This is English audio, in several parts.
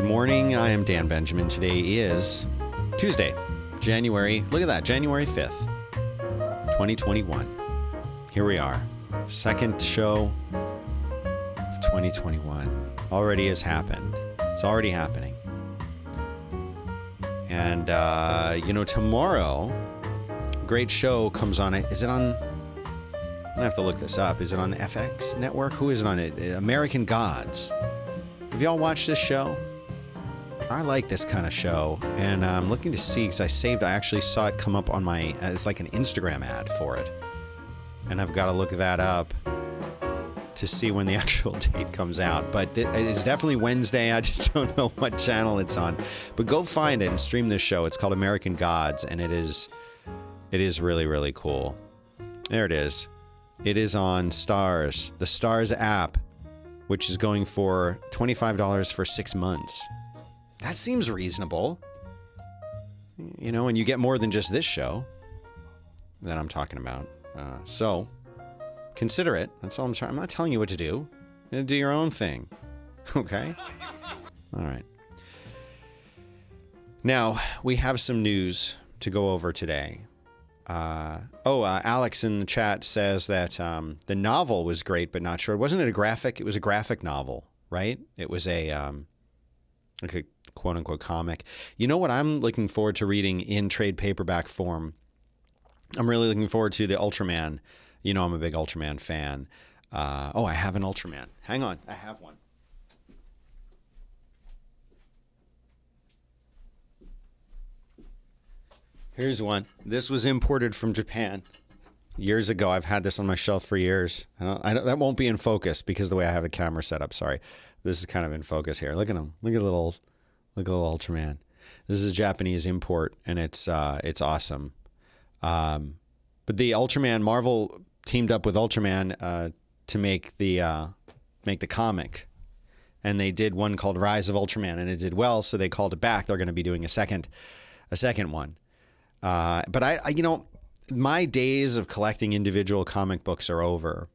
Good morning. I am Dan Benjamin. Today is Tuesday, January 5th, 2021. Here we are. Second show of 2021. Already has happened. It's already happening. And, tomorrow, great show comes on. Is it on? I'm going to have to look this up. Is it on the FX network? Who is it on it? American Gods. Have y'all watched this show? I like this kind of show, and I'm looking to see, because I actually saw it come up on my, it's like an Instagram ad for it. And I've got to look that up to see when the actual date comes out. But it's definitely Wednesday. I just don't know what channel it's on. But go find it and stream this show. It's called American Gods, and it is really, really cool. There it is. It is on Starz, the Starz app, which is going for $25 for 6 months. That seems reasonable. You know, and you get more than just this show that I'm talking about. So consider it. That's all I'm trying. I'm not telling you what to do. You do your own thing. Okay? All right. Now, we have some news to go over today. Alex in the chat says that the novel was great, but not sure. Wasn't it a graphic? It was a graphic novel, right? It was like a quote-unquote comic. You know what I'm looking forward to reading in trade paperback form? I'm really looking forward to the Ultraman. You know I'm a big Ultraman fan. I have an Ultraman. Hang on. I have one. Here's one. This was imported from Japan years ago. I've had this on my shelf for years. That won't be in focus because of the way I have the camera set up. Sorry. This is kind of in focus here. Look at him. Look at little Ultraman. This is a Japanese import, and it's awesome. But the Ultraman, Marvel teamed up with Ultraman to make the comic, and they did one called Rise of Ultraman, and it did well, so they called it back. They're going to be doing a second one. But my days of collecting individual comic books are over.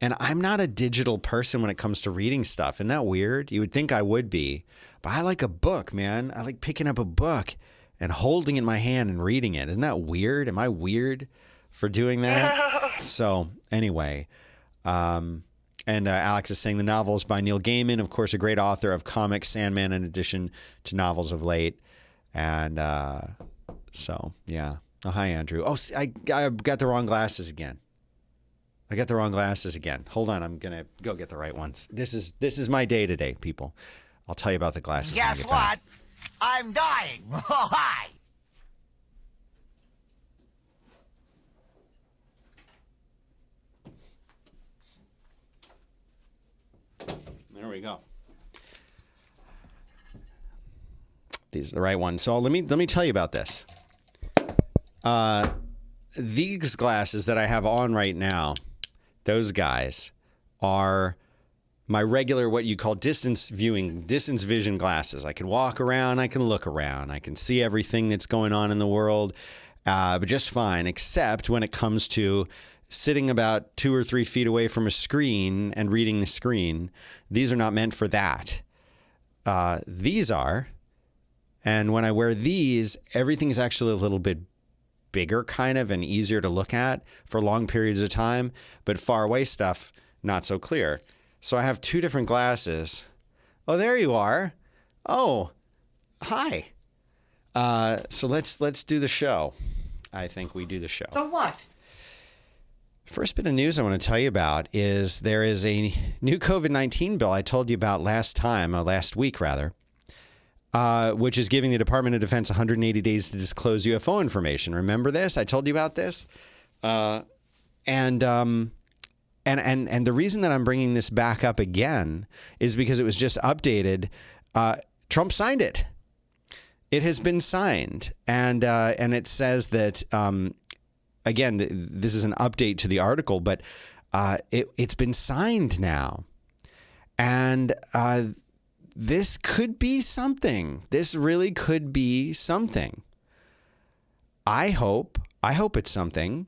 And I'm not a digital person when it comes to reading stuff. Isn't that weird? You would think I would be. But I like a book, man. I like picking up a book and holding it in my hand and reading it. Isn't that weird? Am I weird for doing that? So anyway, and Alex is saying the novel is by Neil Gaiman, of course, a great author of comics, Sandman, in addition to novels of late. And so, yeah. Oh, hi, Andrew. Oh, I got the wrong glasses again. Hold on, I'm gonna go get the right ones. This is my day today, people. I'll tell you about the glasses. Guess when I get what? back. I'm dying. Hi. There we go. These are the right ones. So let me tell you about this. These glasses that I have on right now, those guys are my regular, what you call distance vision glasses. I can walk around, I can look around, I can see everything that's going on in the world, but just fine, except when it comes to sitting about 2 or 3 feet away from a screen and reading the screen. These are not meant for that. These are. And when I wear these, everything is actually a little bit bigger kind of and easier to look at for long periods of time, but far away stuff, not so clear. So I have 2 different glasses. Oh, there you are. Oh, hi. So let's do the show. I think we do the show. So what? First bit of news I want to tell you about is there is a new COVID-19 bill I told you about last week, which is giving the Department of Defense 180 days to disclose UFO information. Remember this? I told you about this. And the reason that I'm bringing this back up again is because it was just updated. Trump signed it. It has been signed, and it says that again, this is an update to the article, but it's been signed now, and this could be something. This really could be something. I hope it's something.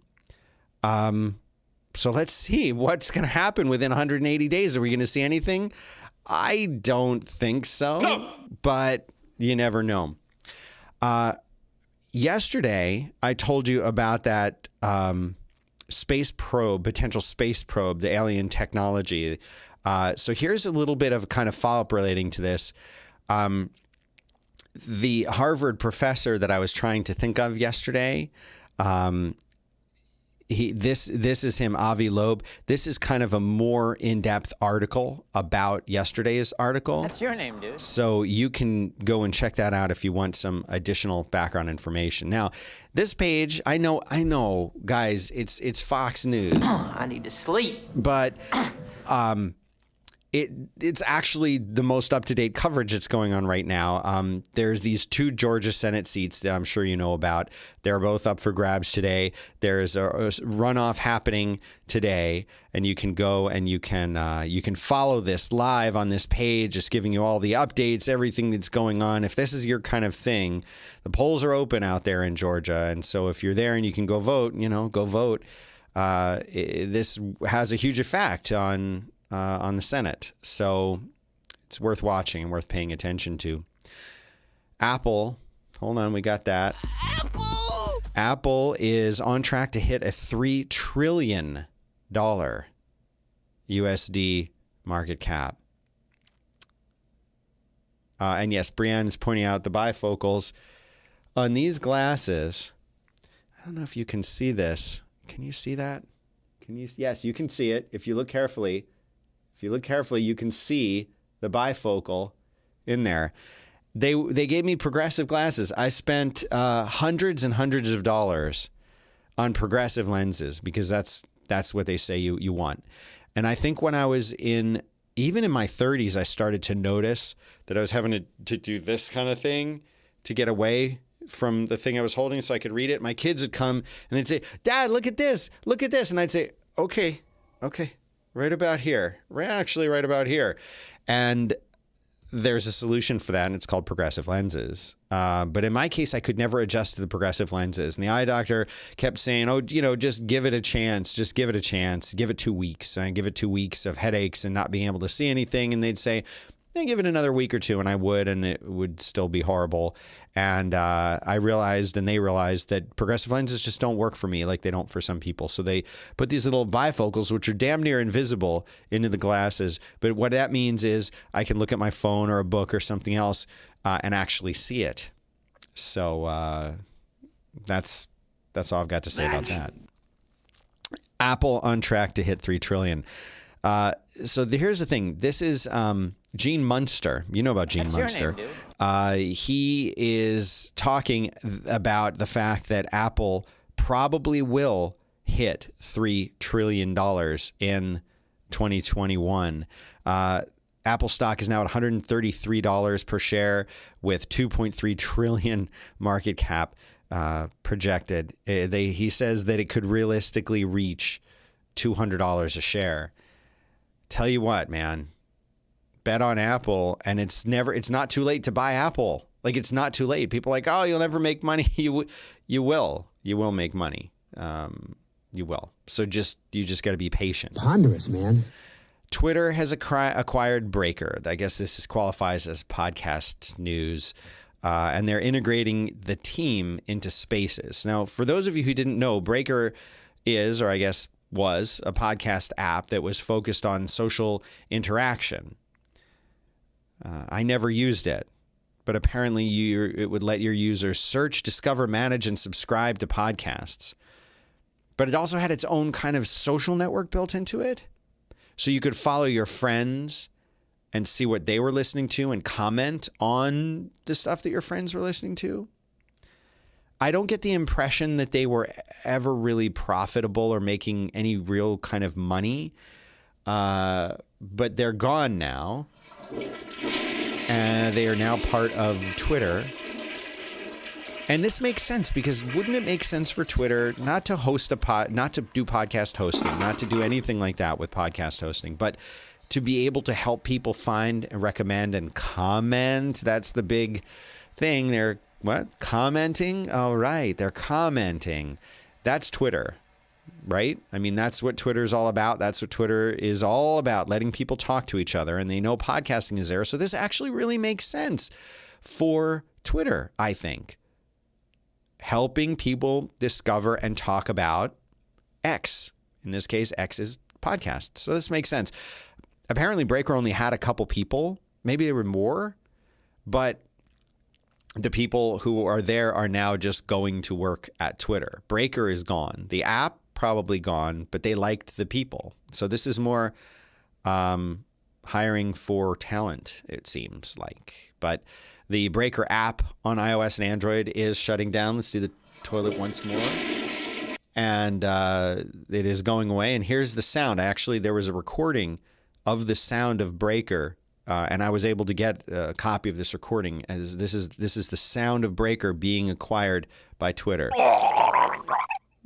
So let's see what's going to happen within 180 days. Are we going to see anything? I don't think so, but you never know. Yesterday, I told you about that space probe, potential space probe, the alien technology. So here's a little bit of kind of follow-up relating to this. The Harvard professor that I was trying to think of yesterday, this is him, Avi Loeb. This is kind of a more in-depth article about yesterday's article. That's your name, dude. So you can go and check that out if you want some additional background information. Now, this page, I know, guys, it's Fox News. I need to sleep. But it's actually the most up-to-date coverage that's going on right now. There's these 2 Georgia Senate seats that I'm sure you know about. They're both up for grabs today. There's a runoff happening today, and you can go and you can follow this live on this page, just giving you all the updates, everything that's going on. If this is your kind of thing, the polls are open out there in Georgia, and so if you're there and you can go vote, go vote. This has a huge effect on the Senate. So it's worth watching and worth paying attention to. Apple, hold on, we got that. Apple is on track to hit a $3 trillion USD market cap. And yes, Brianne is pointing out the bifocals on these glasses. I don't know if you can see this. Can you see that? Yes, you can see it if you look carefully. If you look carefully, you can see the bifocal in there. They gave me progressive glasses. I spent hundreds and hundreds of dollars on progressive lenses because that's what they say you want. And I think when I was even in my 30s, I started to notice that I was having to do this kind of thing to get away from the thing I was holding so I could read it. My kids would come and they'd say, "Dad, look at this. Look at this." And I'd say, okay. Right about here. Right about here. And there's a solution for that, and it's called progressive lenses. But in my case, I could never adjust to the progressive lenses. And the eye doctor kept saying, just give it a chance. Just give it a chance. Give it 2 weeks. And give it 2 weeks of headaches and not being able to see anything. And they'd say, give it another week or two, and I would, and it would still be horrible. And I realized, and they realized, that progressive lenses just don't work for me like they don't for some people. So they put these little bifocals, which are damn near invisible, into the glasses. But what that means is I can look at my phone or a book or something else and actually see it. So that's all I've got to say about that. Apple on track to hit $3 trillion. So here's the thing. This is Gene Munster. You know about Gene Munster. Your name, dude. He is talking about the fact that Apple probably will hit $3 trillion in 2021. Apple stock is now at $133 per share with $2.3 trillion market cap projected. He says that it could realistically reach $200 a share. Tell you what, man, bet on Apple, and it's not too late to buy Apple. Like, it's not too late. People are like, oh, you'll never make money. You will make money. You will. So you just got to be patient. Ponderous, man. Twitter has acquired Breaker. I guess this qualifies as podcast news. And they're integrating the team into Spaces. Now, for those of you who didn't know, Breaker is, or I guess was, a podcast app that was focused on social interaction. I never used it, but apparently it would let your users search, discover, manage, and subscribe to podcasts. But it also had its own kind of social network built into it. So you could follow your friends and see what they were listening to and comment on the stuff that your friends were listening to. I don't get the impression that they were ever really profitable or making any real kind of money. But they're gone now. And they are now part of Twitter. And this makes sense, because wouldn't it make sense for Twitter not to host not to do podcast hosting, not to do anything like that with podcast hosting, but to be able to help people find and recommend and comment? That's the big thing. They're commenting? Oh, right. They're commenting. That's Twitter. right? I mean, that's what Twitter is all about. That's what Twitter is all about, letting people talk to each other, and they know podcasting is there. So this actually really makes sense for Twitter, I think. Helping people discover and talk about X. In this case, X is podcast. So this makes sense. Apparently, Breaker only had a couple people. Maybe there were more, but the people who are there are now just going to work at Twitter. Breaker is gone. The app probably gone, but they liked the people. So this is more hiring for talent, it seems like. But the Breaker app on iOS and Android is shutting down. Let's do the toilet once more. And it is going away. And here's the sound. Actually, there was a recording of the sound of Breaker, and I was able to get a copy of this recording. As this is the sound of Breaker being acquired by Twitter.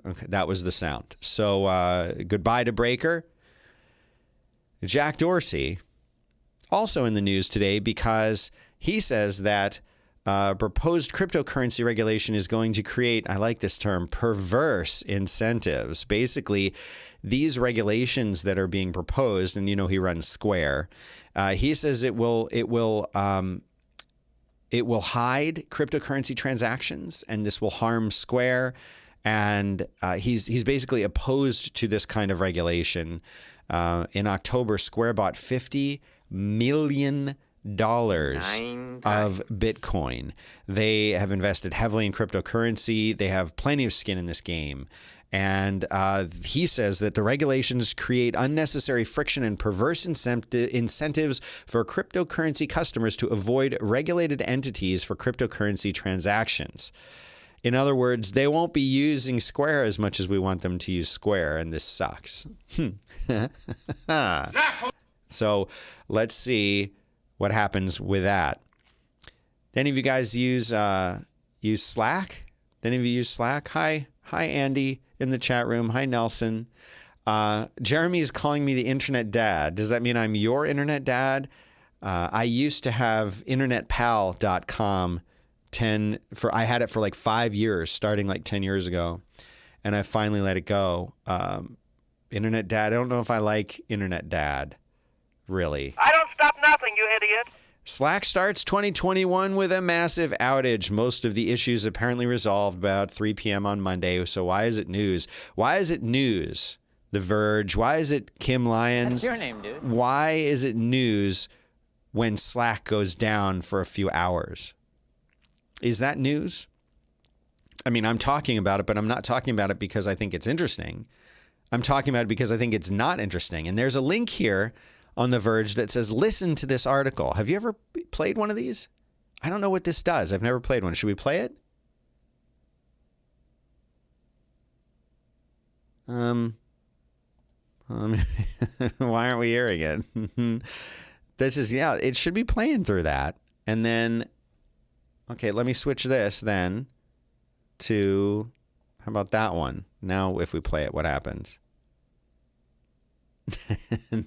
Okay, that was the sound. So goodbye to Breaker. Jack Dorsey, also in the news today, because he says that proposed cryptocurrency regulation is going to create, I like this term, perverse incentives. Basically, these regulations that are being proposed, and he runs Square. He says it will hide cryptocurrency transactions, and this will harm Square. And he's basically opposed to this kind of regulation. In October, Square bought $50 million of Bitcoin. They have invested heavily in cryptocurrency. They have plenty of skin in this game. And he says that the regulations create unnecessary friction and perverse incentives for cryptocurrency customers to avoid regulated entities for cryptocurrency transactions. In other words, they won't be using Square as much as we want them to use Square, and this sucks. So let's see what happens with that. Any of you guys use Slack? Any of you use Slack? Hi, Andy in the chat room. Hi, Nelson. Jeremy is calling me the internet dad. Does that mean I'm your internet dad? I used to have internetpal.com. I had it for like 5 years, starting like 10 years ago, and I finally let it go. Internet dad. I don't know if I like internet dad, really. I don't stop nothing, you idiot. Slack starts 2021 with a massive outage. Most of the issues apparently resolved about 3 p.m. on Monday. So why is it news? Why is it news? The Verge. Why is it Kim Lyons? That's your name, dude. Why is it news when Slack goes down for a few hours? Is that news? I mean, I'm talking about it, but I'm not talking about it because I think it's interesting. I'm talking about it because I think it's not interesting. And there's a link here on The Verge that says, listen to this article. Have you ever played one of these? I don't know what this does. I've never played one. Should we play it? Why aren't we hearing it? This is, it should be playing through that. And then, okay, let me switch this then to, how about that one? Now, if we play it, what happens?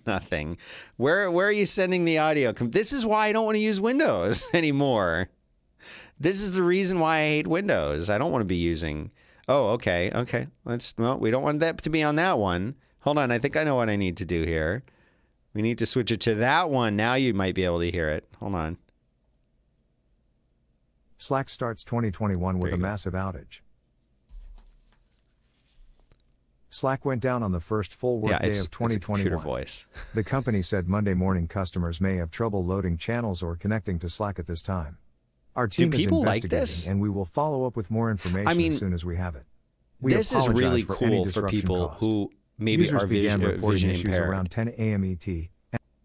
Nothing. Where are you sending the audio? This is why I don't want to use Windows anymore. This is the reason why I hate Windows. I don't want to be using. Oh, okay. Well, we don't want that to be on that one. Hold on. I think I know what I need to do here. We need to switch it to that one. Now you might be able to hear it. Hold on. Slack starts 2021 with a massive outage. Slack went down on the first full workday of 2021. Voice. The company said Monday morning customers may have trouble loading channels or connecting to Slack at this time. Our team is investigating, and we will follow up with more information as soon as we have it. This is really cool for people who maybe are vision impaired. Around 10 a.m. ET.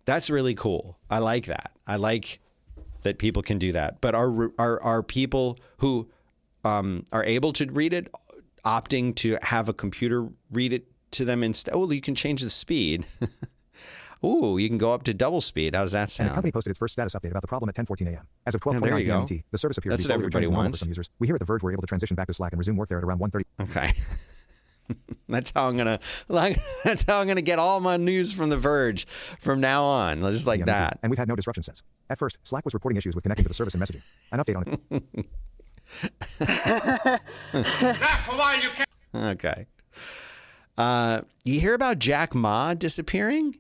That's really cool. I like that. I like that people can do that. But are people who are able to read it opting to have a computer read it to them instead? Oh, you can change the speed. Ooh, you can go up to double speed. How does that sound? And the company posted its first status update about the problem at 10:14 a.m. As of 12:29 p.m. ET, the service appeared to be fully normal for some users. We here at The Verge were able to transition back to Slack and resume work there at around 1:30. Okay. That's how I'm gonna get all my news from The Verge from now on. Just like that. And we've had no disruption since. At first, Slack was reporting issues with connecting to the service and messaging. An update on it. Okay. You hear about Jack Ma disappearing?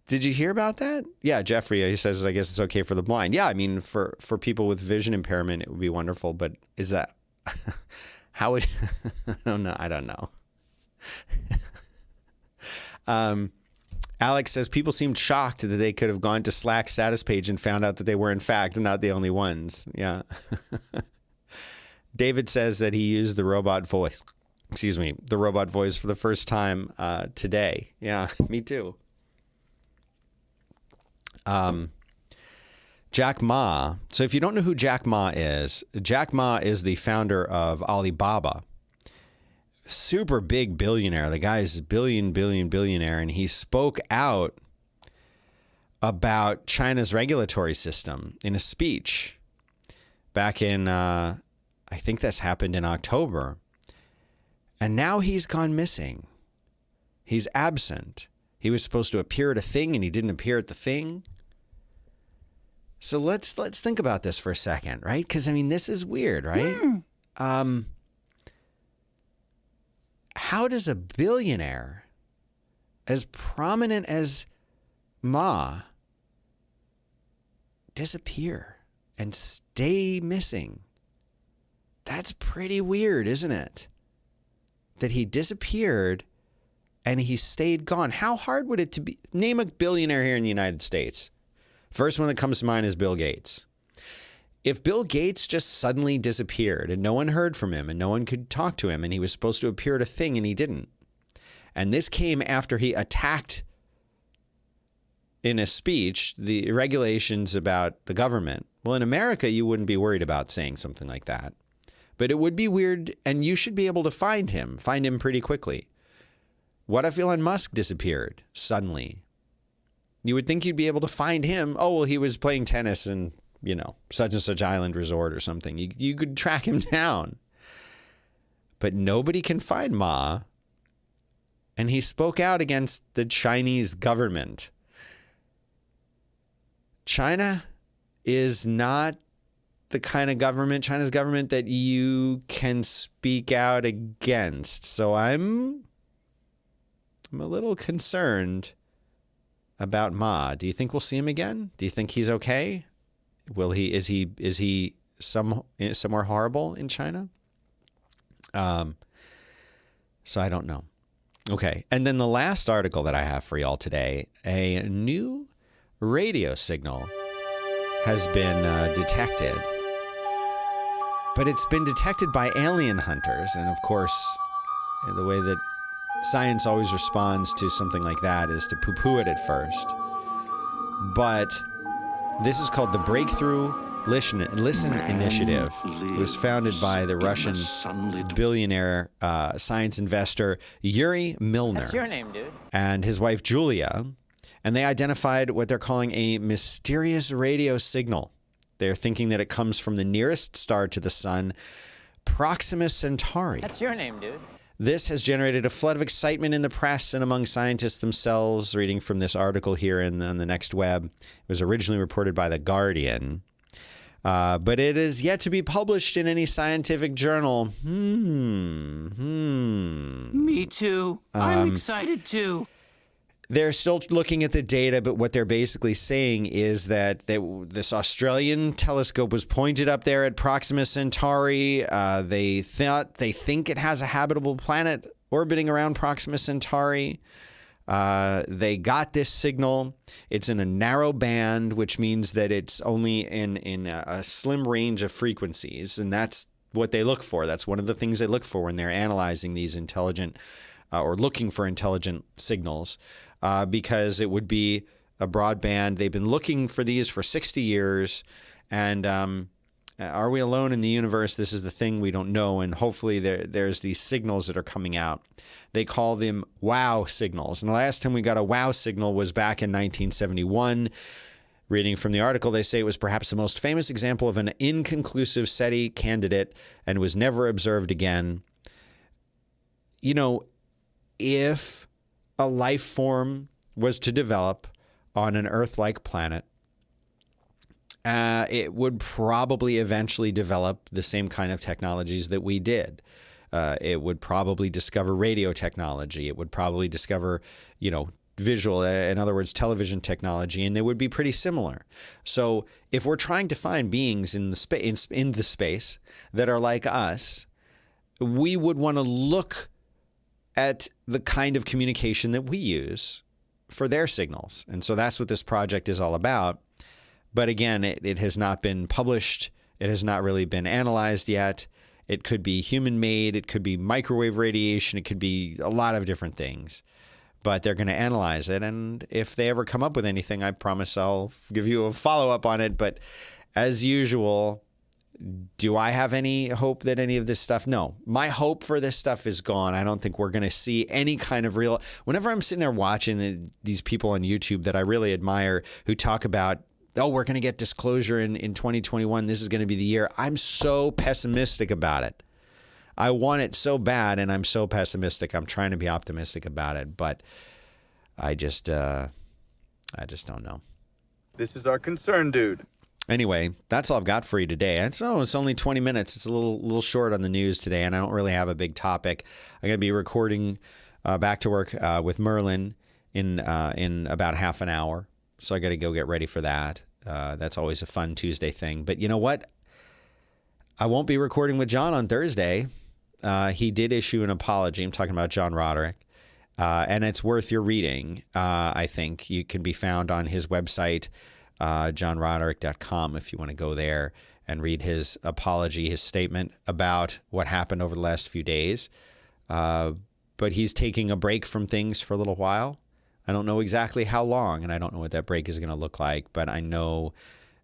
Did you hear about that? Yeah, Jeffrey, he says, I guess it's okay for the blind. Yeah, I mean, for people with vision impairment, it would be wonderful. But is that how would I don't know. Alex says people seemed shocked that they could have gone to Slack's status page and found out that they were in fact not the only ones. Yeah. David says that he used the robot voice. Excuse me, the robot voice for the first time today. Yeah, me too. Jack Ma. So if you don't know who Jack Ma is the founder of Alibaba. Super big billionaire. The guy's billionaire. And he spoke out about China's regulatory system in a speech back in, I think that's happened in October. And now he's gone missing. He's absent. He was supposed to appear at a thing and he didn't appear at the thing. So let's think about this for a second, right? Because I mean, this is weird, right? How does a billionaire as prominent as Ma disappear and stay missing? That's pretty weird, isn't it? That he disappeared and he stayed gone. How hard would it to be? Name a billionaire here in the United States. First one that comes to mind is Bill Gates. If Bill Gates just suddenly disappeared and no one heard from him and no one could talk to him and he was supposed to appear at a thing and he didn't, and this came after he attacked in a speech the regulations about the government. Well, in America, you wouldn't be worried about saying something like that. But it would be weird, and you should be able to find him pretty quickly. What if Elon Musk disappeared suddenly? You would think you'd be able to find him. Oh, well, he was playing tennis in, such and such island resort or something. You could track him down. But nobody can find Ma. And he spoke out against the Chinese government. China is not the kind of government, China's government, that you can speak out against. So I'm a little concerned about Ma. Do you think we'll see him again? Do you think he's okay? Is he somewhere horrible in China? So I don't know. Okay. And then the last article that I have for y'all today, a new radio signal has been detected, but it's been detected by alien hunters. And of course, the way that science always responds to something like that is to poo-poo it at first. But this is called the Breakthrough Listen Initiative. It was founded by the Russian billionaire science investor Yuri Milner. That's your name, dude. And his wife Julia. And they identified what they're calling a mysterious radio signal. They're thinking that it comes from the nearest star to the sun, Proxima Centauri. That's your name, dude. This has generated a flood of excitement in the press and among scientists themselves. Reading from this article here on the Next Web, it was originally reported by The Guardian, but it is yet to be published in any scientific journal. Me too. I'm excited too. They're still looking at the data, but what they're basically saying is that this Australian telescope was pointed up there at Proxima Centauri. They think it has a habitable planet orbiting around Proxima Centauri. They got this signal. It's in a narrow band, which means that it's only in a slim range of frequencies, and that's what they look for. That's one of the things they look for when they're analyzing these intelligent or looking for intelligent signals. Because it would be a broadband. They've been looking for these for 60 years. And are we alone in the universe? This is the thing we don't know. And hopefully there's these signals that are coming out. They call them wow signals. And the last time we got a wow signal was back in 1971. Reading from the article, they say it was perhaps the most famous example of an inconclusive SETI candidate and was never observed again. If a life form was to develop on an Earth-like planet, it would probably eventually develop the same kind of technologies that we did. It would probably discover radio technology. It would probably discover, visual, in other words, television technology, and it would be pretty similar. So if we're trying to find beings in the space that are like us, we would want to look at the kind of communication that we use for their signals. And so that's what this project is all about. But again, it has not been published. It has not really been analyzed yet. It could be human-made. It could be microwave radiation. It could be a lot of different things. But they're going to analyze it. And if they ever come up with anything, I promise I'll give you a follow-up on it. But as usual, do I have any hope that any of this stuff? No. My hope for this stuff is gone. I don't think we're going to see any kind of real... Whenever I'm sitting there watching these people on YouTube that I really admire who talk about, oh, we're going to get disclosure in 2021. This is going to be the year. I'm so pessimistic about it. I want it so bad, and I'm so pessimistic. I'm trying to be optimistic about it, but I just don't know. This is our concern, dude. Anyway, that's all I've got for you today. It's only 20 minutes. It's a little short on the news today, and I don't really have a big topic. I'm going to be recording Back to Work with Merlin in about half an hour. So I got to go get ready for that. That's always a fun Tuesday thing. But you know what? I won't be recording with John on Thursday. He did issue an apology. I'm talking about John Roderick. And it's worth your reading. I think you can be found on his website, johnroderick.com, if you want to go there and read his apology, his statement about what happened over the last few days. But he's taking a break from things for a little while. I don't know exactly how long, and I don't know what that break is going to look like, but I know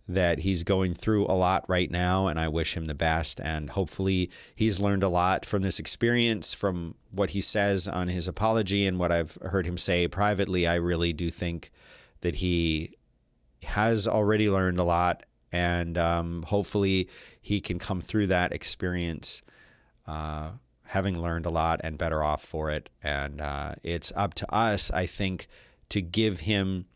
that he's going through a lot right now, and I wish him the best. And hopefully he's learned a lot from this experience, from what he says on his apology and what I've heard him say privately. I really do think that he has already learned a lot, and hopefully he can come through that experience having learned a lot and better off for it. And it's up to us, I think, to give him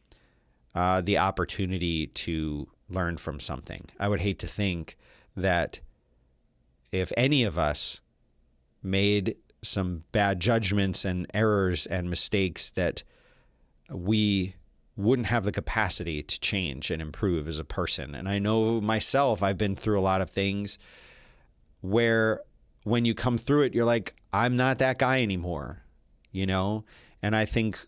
the opportunity to learn from something. I would hate to think that if any of us made some bad judgments and errors and mistakes, that we wouldn't have the capacity to change and improve as a person. And I know myself, I've been through a lot of things where when you come through it, you're like, I'm not that guy anymore, And I think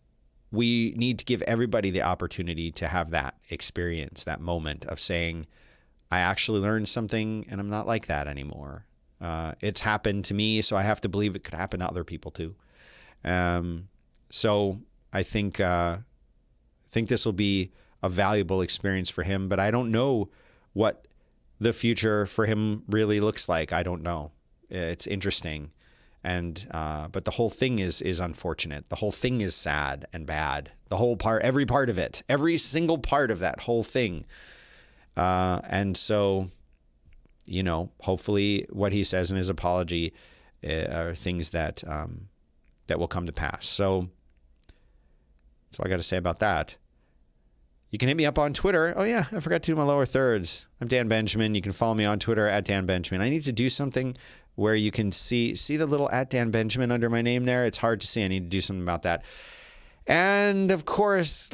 we need to give everybody the opportunity to have that experience, that moment of saying, I actually learned something and I'm not like that anymore. It's happened to me, so I have to believe it could happen to other people too. So I think this will be a valuable experience for him, but I don't know what the future for him really looks like. I don't know. It's interesting. And but the whole thing is unfortunate. The whole thing is sad and bad. The whole part, every part of it, every single part of that whole thing. And so, hopefully what he says in his apology are things that will come to pass. So that's all I got to say about that. You can hit me up on Twitter. Oh yeah, I forgot to do my lower thirds. I'm Dan Benjamin. You can follow me on Twitter at Dan Benjamin. I need to do something where you can see the little at Dan Benjamin under my name there. It's hard to see. I need to do something about that. And of course,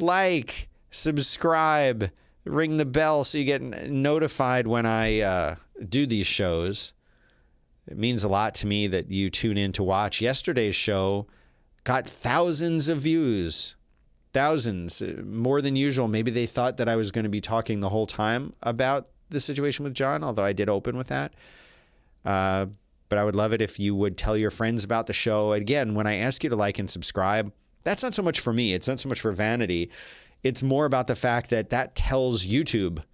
subscribe, ring the bell so you get notified when I do these shows. It means a lot to me that you tune in to watch. Yesterday's show got thousands of views. Thousands, more than usual. Maybe they thought that I was going to be talking the whole time about the situation with John, although I did open with that. But I would love it if you would tell your friends about the show. Again, when I ask you to like and subscribe, that's not so much for me. It's not so much for vanity. It's more about the fact that tells YouTube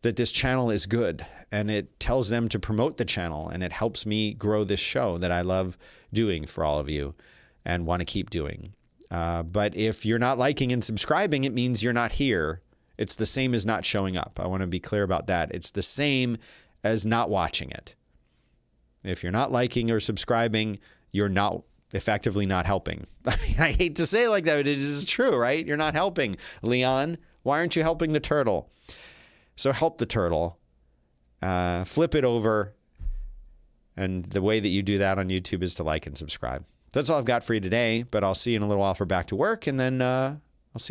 that this channel is good, and it tells them to promote the channel, and it helps me grow this show that I love doing for all of you and want to keep doing. But if you're not liking and subscribing, it means you're not here. It's the same as not showing up. I want to be clear about that. It's the same as not watching it. If you're not liking or subscribing, you're not effectively not helping. I mean, I hate to say it like that, but it is true, right? You're not helping. Leon, why aren't you helping the turtle? So help the turtle. Flip it over. And the way that you do that on YouTube is to like and subscribe. That's all I've got for you today, but I'll see you in a little while for back to work, and then I'll see you